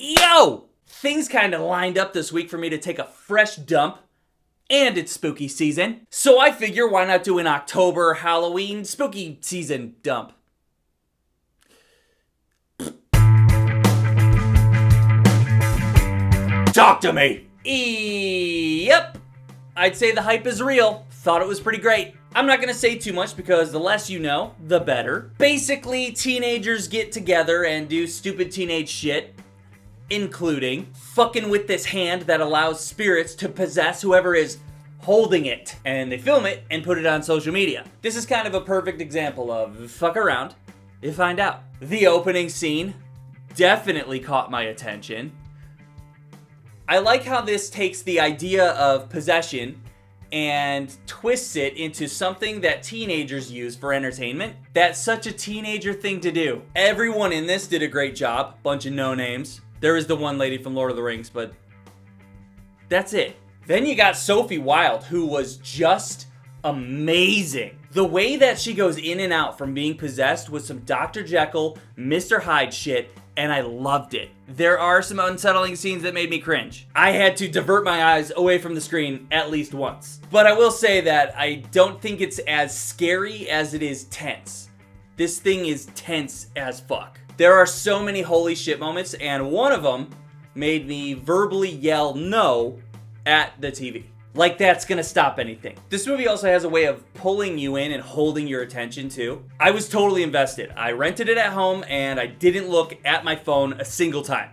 Yo! Things kind of lined up this week for me to take a fresh dump, and it's spooky season. So I figure why not do an October Halloween spooky season dump? Talk to me! Yep. I'd say the hype is real. Thought it was pretty great. I'm not gonna say too much because the less you know, the better. Basically, teenagers get together and do stupid teenage shit, including fucking with this hand that allows spirits to possess whoever is holding it. And they film it and put it on social media. This is kind of a perfect example of fuck around, you find out. The opening scene definitely caught my attention. I like how this takes the idea of possession and twists it into something that teenagers use for entertainment. That's such a teenager thing to do. Everyone in this did a great job. Bunch of no-names. There is the one lady from Lord of the Rings, but that's it. Then you got Sophie Wilde, who was just amazing. The way that she goes in and out from being possessed was some Dr. Jekyll, Mr. Hyde shit, and I loved it. There are some unsettling scenes that made me cringe. I had to divert my eyes away from the screen at least once. But I will say that I don't think it's as scary as it is tense. This thing is tense as fuck. There are so many holy shit moments, and one of them made me verbally yell no at the TV. Like that's gonna stop anything. This movie also has a way of pulling you in and holding your attention too. I was totally invested. I rented it at home and I didn't look at my phone a single time.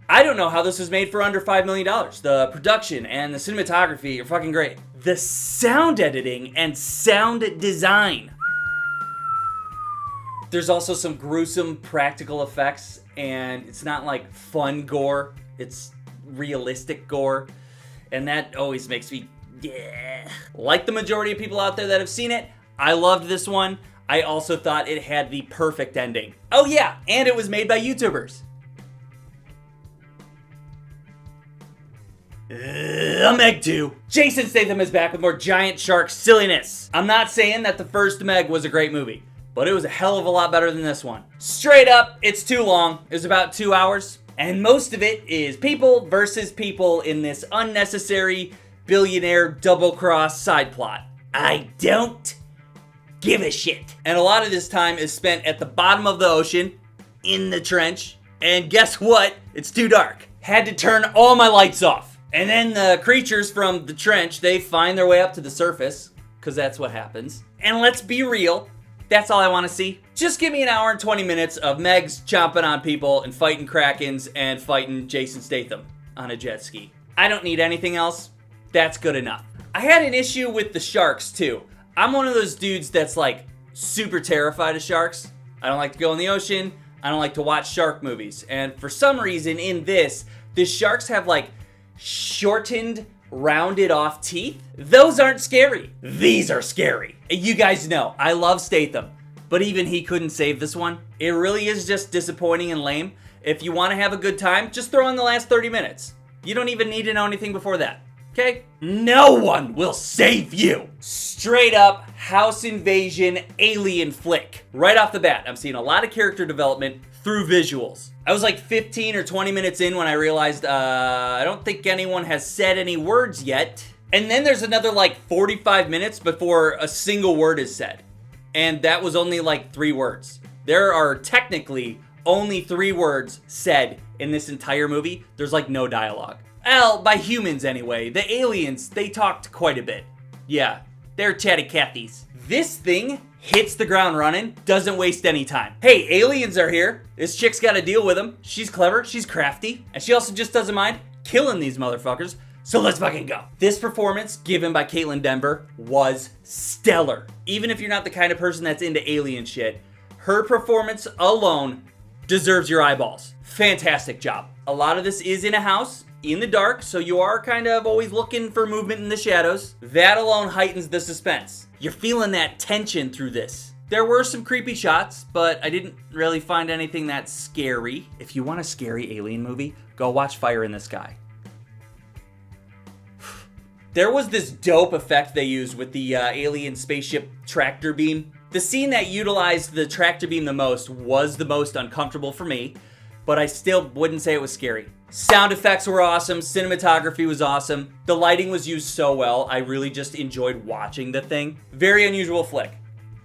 I don't know how this was made for under $5 million. The production and the cinematography are fucking great. The sound editing and sound design. There's also some gruesome practical effects, and it's not like fun gore, it's realistic gore. And that always makes me, yeah. Like the majority of people out there that have seen it, I loved this one. I also thought it had the perfect ending. Oh yeah, and it was made by YouTubers. Meg 2. Jason Statham is back with more giant shark silliness. I'm not saying that the first Meg was a great movie, but it was a hell of a lot better than this one. Straight up, it's too long. It was about 2 hours. And most of it is people versus people in this unnecessary billionaire double-cross side plot. I don't give a shit. And a lot of this time is spent at the bottom of the ocean, in the trench, and guess what? It's too dark. Had to turn all my lights off. And then the creatures from the trench, they find their way up to the surface, because that's what happens. And let's be real, that's all I want to see. Just give me an hour and 20 minutes of Megs chomping on people and fighting Krakens and fighting Jason Statham on a jet ski. I don't need anything else. That's good enough. I had an issue with the sharks too. I'm one of those dudes that's like super terrified of sharks. I don't like to go in the ocean. I don't like to watch shark movies. And for some reason in this, the sharks have like shortened, rounded off teeth. Those aren't scary. These are scary. You guys know, I love Statham, but even he couldn't save this one. It really is just disappointing and lame. If you want to have a good time, just throw in the last 30 minutes. You don't even need to know anything before that, okay? No one will save you. Straight up house invasion alien flick. Right off the bat, I'm seeing a lot of character development through visuals. I was like 15 or 20 minutes in when I realized I don't think anyone has said any words yet. And then there's another like 45 minutes before a single word is said. And that was only like 3 words. There are technically only 3 words said in this entire movie. There's like no dialogue. Well, by humans anyway. The aliens, they talked quite a bit. Yeah, they're chatty Cathy's. This thing hits the ground running, doesn't waste any time. Hey, aliens are here. This chick's got to deal with them. She's clever, she's crafty, and she also just doesn't mind killing these motherfuckers. So let's fucking go. This performance given by Caitlin Denver was stellar. Even if you're not the kind of person that's into alien shit, her performance alone deserves your eyeballs. Fantastic job. A lot of this is in a house, in the dark, so you are kind of always looking for movement in the shadows. That alone heightens the suspense. You're feeling that tension through this. There were some creepy shots, but I didn't really find anything that scary. If you want a scary alien movie, go watch Fire in the Sky. There was this dope effect they used with the alien spaceship tractor beam. The scene that utilized the tractor beam the most was the most uncomfortable for me. but I still wouldn't say it was scary. Sound effects were awesome, cinematography was awesome, the lighting was used so well, I really just enjoyed watching the thing. Very unusual flick.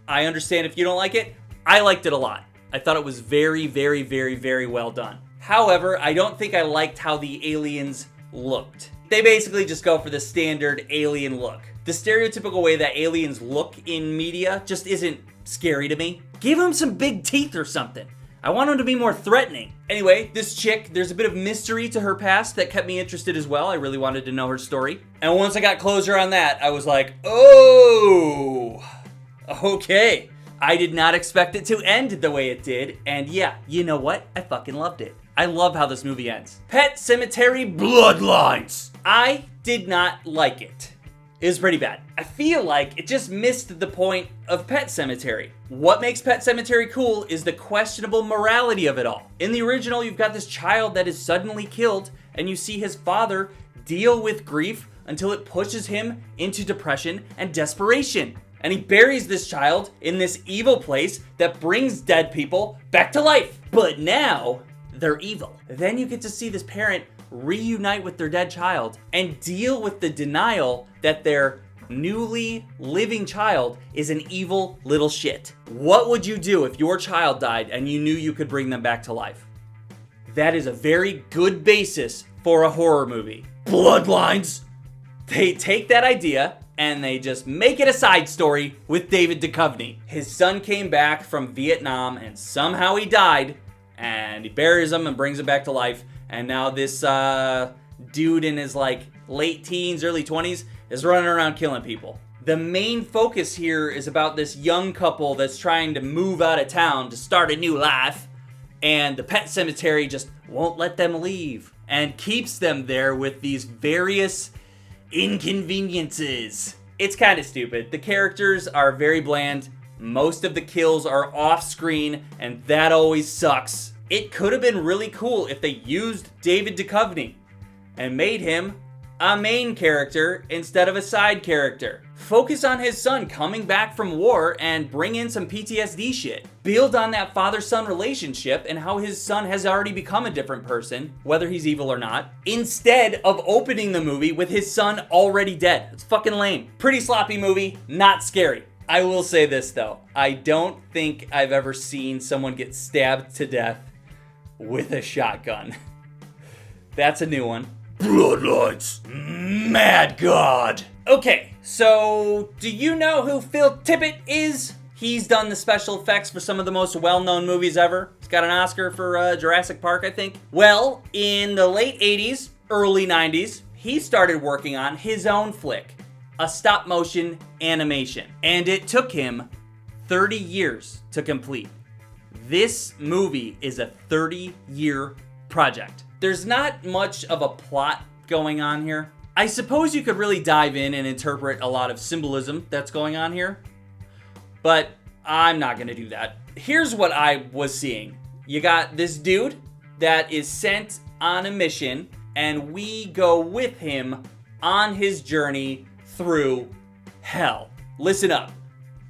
I understand if you don't like it, I liked it a lot. I thought it was very, very, very, very well done. However, I don't think I liked how the aliens looked. They basically just go for the standard alien look. The stereotypical way that aliens look in media just isn't scary to me. Give them some big teeth or something. I want them to be more threatening. Anyway, this chick, there's a bit of mystery to her past that kept me interested as well. I really wanted to know her story. And once I got closure on that, I was like, oh, okay. I did not expect it to end the way it did. And yeah, you know what? I fucking loved it. I love how this movie ends. Pet Sematary Bloodlines. I did not like it. It was pretty bad. I feel like it just missed the point of Pet Sematary. What makes Pet Sematary cool is the questionable morality of it all. In the original, you've got this child that is suddenly killed, and you see his father deal with grief until it pushes him into depression and desperation. And he buries this child in this evil place that brings dead people back to life. But now, they're evil. Then you get to see this parent reunite with their dead child and deal with the denial that their newly living child is an evil little shit. What would you do if your child died and you knew you could bring them back to life? That is a very good basis for a horror movie. Bloodlines! They take that idea and they just make it a side story with David Duchovny. His son came back from Vietnam and somehow he died, and he buries him and brings him back to life. And now this dude in his late teens, early 20s is running around killing people. The main focus here is about this young couple that's trying to move out of town to start a new life. And the pet cemetery just won't let them leave and keeps them there with these various inconveniences. It's kind of stupid. The characters are very bland. Most of the kills are off screen, and that always sucks. It could have been really cool if they used David Duchovny and made him a main character instead of a side character. Focus on his son coming back from war and bring in some PTSD shit. Build on that father-son relationship and how his son has already become a different person, whether he's evil or not, instead of opening the movie with his son already dead. It's fucking lame. Pretty sloppy movie, not scary. I will say this though, I don't think I've ever seen someone get stabbed to death with a shotgun. That's a new one. Bloodlines. Mad God. Okay, so do you know who Phil Tippett is? He's done the special effects for some of the most well-known movies ever. He's got an Oscar for Jurassic Park, I think. Well, in the late 80s, early 90s, he started working on his own flick, a stop-motion animation. And it took him 30 years to complete. This movie is a 30-year project. There's not much of a plot going on here. I suppose you could really dive in and interpret a lot of symbolism that's going on here, but I'm not gonna do that. Here's what I was seeing. You got this dude that is sent on a mission, and we go with him on his journey through hell. Listen up.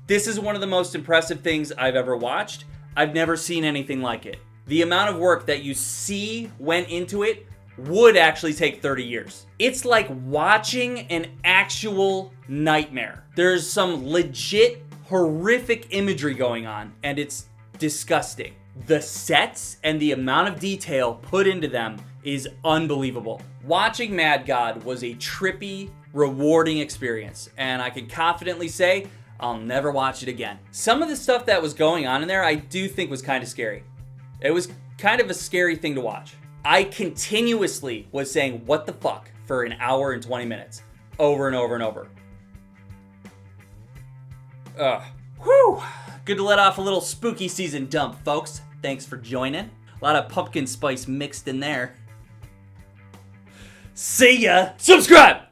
This is one of the most impressive things I've ever watched. I've never seen anything like it. The amount of work that you see went into it would actually take 30 years. It's like watching an actual nightmare. There's some legit horrific imagery going on, and it's disgusting. The sets and the amount of detail put into them is unbelievable. Watching Mad God was a trippy, rewarding experience, and I can confidently say I'll never watch it again. Some of the stuff that was going on in there I do think was kind of scary. It was kind of a scary thing to watch. I continuously was saying, what the fuck, for an hour and 20 minutes. Over and over and over. Whew. Good to let off a little spooky season dump, folks. Thanks for joining. A lot of pumpkin spice mixed in there. See ya! Subscribe!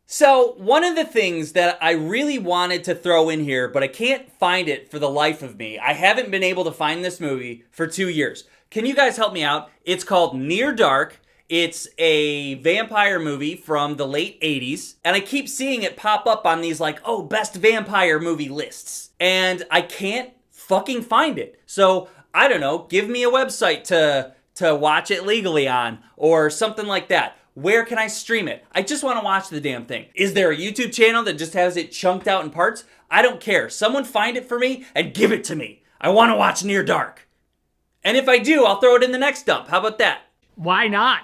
So, one of the things that I really wanted to throw in here, but I can't find it for the life of me. I haven't been able to find this movie for 2 years. Can you guys help me out? It's called Near Dark. It's a vampire movie from the late 80s. And I keep seeing it pop up on these best vampire movie lists. And I can't fucking find it. So, I don't know, give me a website to watch it legally on or something like that. Where can I stream it? I just want to watch the damn thing. Is there a YouTube channel that just has it chunked out in parts? I don't care. Someone find it for me and give it to me. I want to watch Near Dark. And if I do, I'll throw it in the next dump. How about that? Why not?